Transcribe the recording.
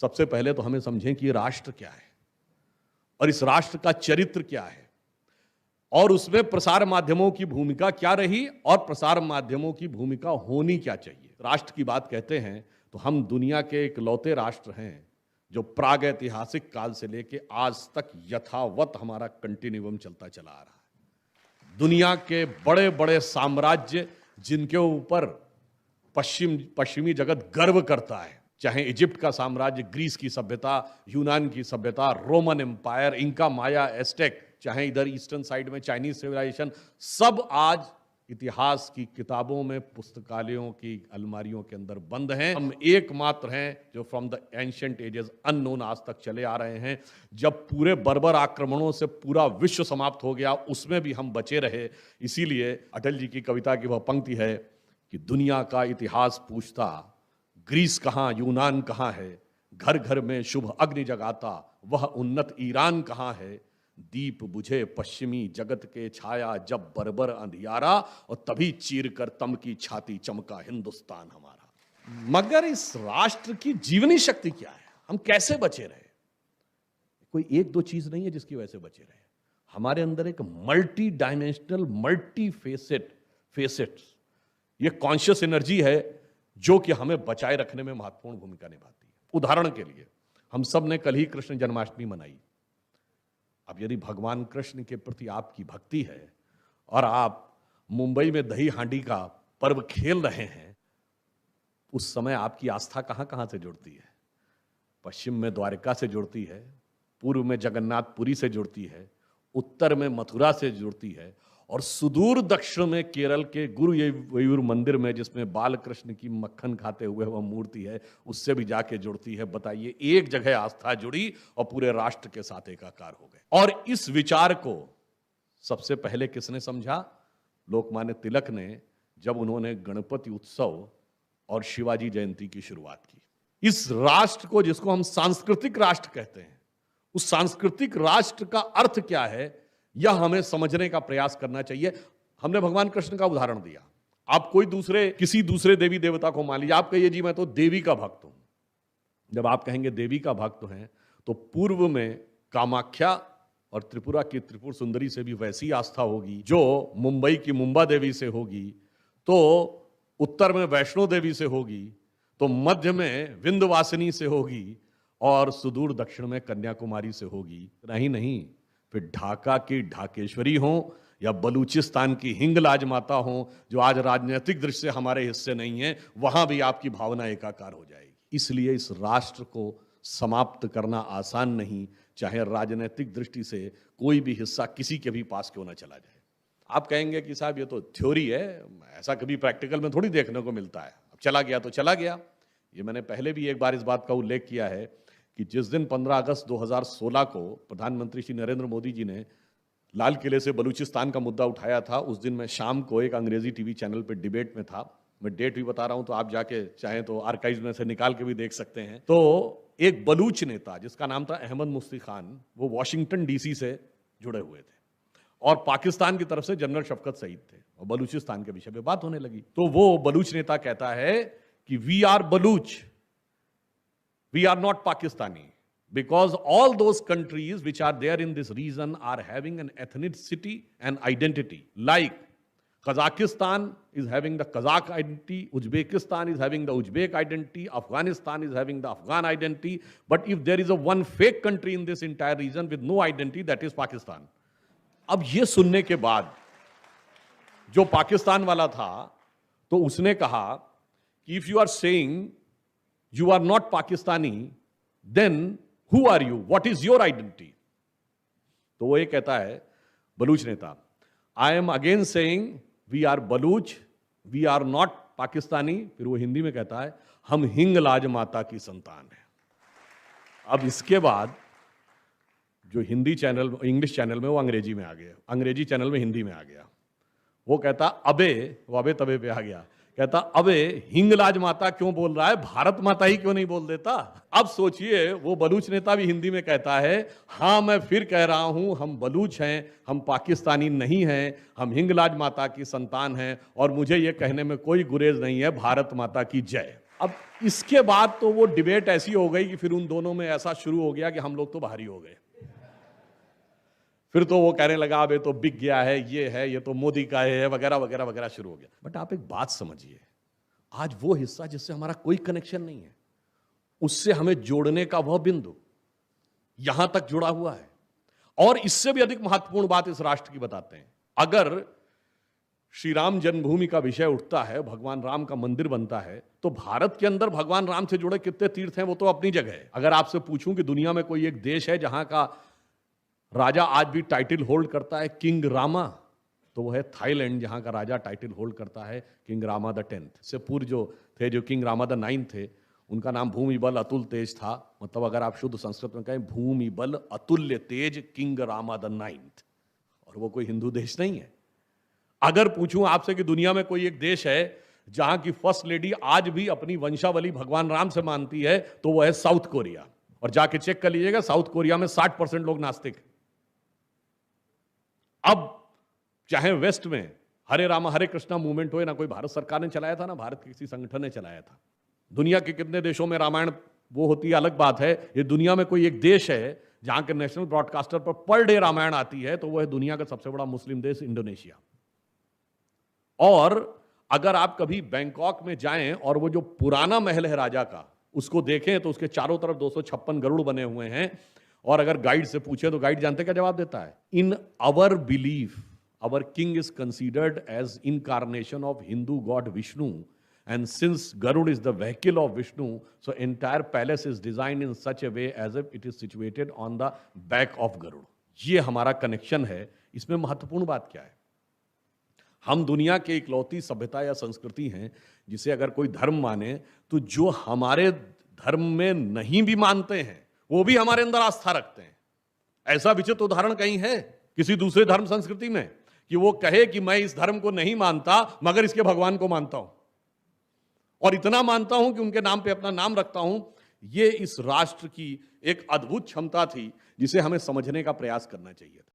सबसे पहले तो हमें समझें कि राष्ट्र क्या है और इस राष्ट्र का चरित्र क्या है और उसमें प्रसार माध्यमों की भूमिका क्या रही और प्रसार माध्यमों की भूमिका होनी क्या चाहिए। राष्ट्र की बात कहते हैं तो हम दुनिया के इकलौते राष्ट्र हैं जो प्राग ऐतिहासिक काल से लेकर आज तक यथावत हमारा कंटिन्यूम चलता चला आ रहा है। दुनिया के बड़े बड़े साम्राज्य जिनके ऊपर पश्चिमी जगत गर्व करता है, चाहे इजिप्ट का साम्राज्य, ग्रीस की सभ्यता, यूनान की सभ्यता, रोमन एम्पायर, इंका, माया, एस्टेक, चाहे इधर ईस्टर्न साइड में चाइनीज सिविलाइजेशन, सब आज इतिहास की किताबों में, पुस्तकालयों की अलमारियों के अंदर बंद हैं। हम एकमात्र हैं जो from the ancient ages unknown आज तक चले आ रहे हैं। जब पूरे बर्बर आक्रमणों से पूरा विश्व समाप्त हो गया, उसमें भी हम बचे रहे। इसीलिए अटल जी की कविता की वह पंक्ति है कि दुनिया का इतिहास पूछता, ग्रीस कहाँ, यूनान कहाँ है, घर घर में शुभ अग्नि जगाता वह उन्नत ईरान कहाँ है, दीप बुझे पश्चिमी जगत के छाया जब बर्बर अंधियारा, और तभी चीर कर तम की छाती चमका हिंदुस्तान हमारा। मगर इस राष्ट्र की जीवनी शक्ति क्या है, हम कैसे बचे रहे? कोई एक दो चीज नहीं है जिसकी वजह से बचे रहे। हमारे अंदर एक मल्टी डायमेंशनल, मल्टी फेसेट ये कॉन्शियस एनर्जी है जो कि हमें बचाए रखने में महत्वपूर्ण भूमिका निभाती है। उदाहरण के लिए, हम सब ने कल ही कृष्ण जन्माष्टमी मनाई। अब यदि भगवान कृष्ण के प्रति आपकी भक्ति है और आप मुंबई में दही हांडी का पर्व खेल रहे हैं, उस समय आपकी आस्था कहां कहां से जुड़ती है? पश्चिम में द्वारका से जुड़ती है, पूर्व में जगन्नाथपुरी से जुड़ती है, उत्तर में मथुरा से जुड़ती है, और सुदूर दक्षिण में केरल के गुरुवायूर मंदिर में, जिसमें बालकृष्ण की मक्खन खाते हुए वह मूर्ति है, उससे भी जाके जुड़ती है। बताइए, एक जगह आस्था जुड़ी और पूरे राष्ट्र के साथ एकाकार हो गए। और इस विचार को सबसे पहले किसने समझा? लोकमान्य तिलक ने, जब उन्होंने गणपति उत्सव और शिवाजी जयंती की शुरुआत की। इस राष्ट्र को, जिसको हम सांस्कृतिक राष्ट्र कहते हैं, उस सांस्कृतिक राष्ट्र का अर्थ क्या है, यह हमें समझने का प्रयास करना चाहिए। हमने भगवान कृष्ण का उदाहरण दिया। आप किसी दूसरे देवी देवता को मान लीजिए, आप कहिए जी मैं तो देवी का भक्त हूं। जब आप कहेंगे देवी का भक्त हैं, तो पूर्व में कामाख्या और त्रिपुरा की त्रिपुर सुंदरी से भी वैसी आस्था होगी जो मुंबई की मुंबा देवी से होगी, तो उत्तर में वैष्णो देवी से होगी, तो मध्य में विंध्यवासिनी से होगी, और सुदूर दक्षिण में कन्याकुमारी से होगी। नहीं, फिर ढाका की ढाकेश्वरी हो या बलूचिस्तान की हिंगलाज माता हो, जो आज राजनीतिक दृष्टि से हमारे हिस्से नहीं है, वहां भी आपकी भावना एकाकार हो जाएगी। इसलिए इस राष्ट्र को समाप्त करना आसान नहीं, चाहे राजनीतिक दृष्टि से कोई भी हिस्सा किसी के भी पास क्यों ना चला जाए। आप कहेंगे कि साहब ये तो थ्योरी है, ऐसा कभी प्रैक्टिकल में थोड़ी देखने को मिलता है। अब चला गया तो चला गया। ये मैंने पहले भी एक बार इस बात का उल्लेख किया है कि जिस दिन 15 अगस्त 2016 को प्रधानमंत्री श्री नरेंद्र मोदी जी ने लाल किले से बलूचिस्तान का मुद्दा उठाया था, उस दिन मैं शाम को एक अंग्रेजी टीवी चैनल पर डिबेट में था। मैं डेट भी बता रहा हूं, तो आप जाके चाहें तो आर्काइव में से निकाल के भी देख सकते हैं। तो एक बलूच नेता जिसका नाम था अहमद मुफ्ती खान, वो वॉशिंगटन डीसी से जुड़े हुए थे, और पाकिस्तान की तरफ से जनरल शफकत सईद थे, और बलूचिस्तान के विषय पे बात होने लगी। तो वो बलूच नेता कहता है कि we are Baloch, we are not Pakistani, because all those countries which are there in this region are having an ethnicity and identity. Like Kazakhstan is having the Kazakh identity, Uzbekistan is having the Uzbek identity, Afghanistan is having the Afghan identity. But if there is a one fake country in this entire region with no identity, that is Pakistan. अब ये सुनने के बाद जो पाकिस्तान वाला था, तो उसने कहा कि if you are saying you are not Pakistani, then who are you? What is your identity? तो वो ये कहता है, बलूच नेता, I am again saying we are Baluch, we are not Pakistani। फिर वो हिंदी में कहता है, हम हिंगलाज माता की संतान हैं। अब इसके बाद जो हिंदी चैनल, इंग्लिश चैनल में वो अंग्रेजी में आ गया, अंग्रेजी चैनल में हिंदी में आ गया। वो कहता अबे, वो अबे तबे पे आ गया, कहता अबे हिंगलाज माता क्यों बोल रहा है, भारत माता ही क्यों नहीं बोल देता। अब सोचिए, वो बलूच नेता भी हिंदी में कहता है, हाँ मैं फिर कह रहा हूं, हम बलूच हैं, हम पाकिस्तानी नहीं हैं, हम हिंगलाज माता की संतान हैं, और मुझे ये कहने में कोई गुरेज नहीं है, भारत माता की जय। अब इसके बाद तो वो डिबेट ऐसी हो गई कि फिर उन दोनों में ऐसा शुरू हो गया कि हम लोग तो बाहरी हो गए। फिर तो वो कहने लगा अब ये तो बिक गया है, ये तो मोदी का है, वगैरह वगैरह वगैरह शुरू हो गया। बट आप एक बात समझिए, आज वो हिस्सा जिससे हमारा कोई कनेक्शन नहीं है, उससे हमें जोड़ने का वह बिंदु यहां तक जुड़ा हुआ है। और इससे भी अधिक महत्वपूर्ण बात इस राष्ट्र की बताते हैं। अगर श्री राम जन्मभूमि का विषय उठता है, भगवान राम का मंदिर बनता है, तो भारत के अंदर भगवान राम से जुड़े कितने तीर्थ हैं वो तो अपनी जगह है। अगर आपसे पूछूं कि दुनिया में कोई एक देश है जहां का राजा आज भी टाइटल होल्ड करता है किंग रामा, तो वो है थाईलैंड, जहां का राजा टाइटल होल्ड करता है किंग रामा द 10th। से पूर्व जो किंग रामा द 9th थे, उनका नाम भूमि बल अतुल तेज था। मतलब अगर आप शुद्ध संस्कृत में कहें, भूमि बल अतुल्य तेज किंग रामा द 9th। और वो कोई हिंदू देश नहीं है। अगर पूछूं आपसे कि दुनिया में कोई एक देश है जहां की फर्स्ट लेडी आज भी अपनी वंशावली भगवान राम से मानती है, तो वो है साउथ कोरिया। और जाके चेक कर लीजिएगा, साउथ कोरिया में 60% लोग नास्तिक हैं। अब चाहे वेस्ट में हरे रामा हरे कृष्णा मूवमेंट हो, ना कोई भारत सरकार ने चलाया था, ना भारत के किसी संगठन ने चलाया था। दुनिया के कितने देशों में रामायण वो होती है अलग बात है। ये दुनिया में कोई एक देश है जहां के नेशनल ब्रॉडकास्टर पर डे रामायण आती है, तो वो है दुनिया का सबसे बड़ा मुस्लिम देश इंडोनेशिया। और अगर आप कभी बैंकॉक में जाएं और वो जो पुराना महल है राजा का, उसको देखें, तो उसके चारों तरफ 256 गरुड़ बने हुए हैं। और अगर गाइड से पूछे तो गाइड जानते क्या जवाब देता है? In our belief our king is considered as incarnation of Hindu god Vishnu, and since Garuda is the vehicle of Vishnu, so entire palace is designed in such a way as if it is situated on the back of Garuda. ये हमारा connection है। इसमें महत्वपूर्ण बात क्या है? हम दुनिया के इकलौती सभ्यता या संस्कृति हैं जिसे अगर कोई धर्म माने, तो जो हमारे धर्म में नहीं भी मानते हैं वो भी हमारे अंदर आस्था रखते हैं। ऐसा विचित्र उदाहरण कहीं है किसी दूसरे धर्म संस्कृति में कि वो कहे कि मैं इस धर्म को नहीं मानता मगर इसके भगवान को मानता हूं, और इतना मानता हूं कि उनके नाम पे अपना नाम रखता हूं। ये इस राष्ट्र की एक अद्भुत क्षमता थी जिसे हमें समझने का प्रयास करना चाहिए था।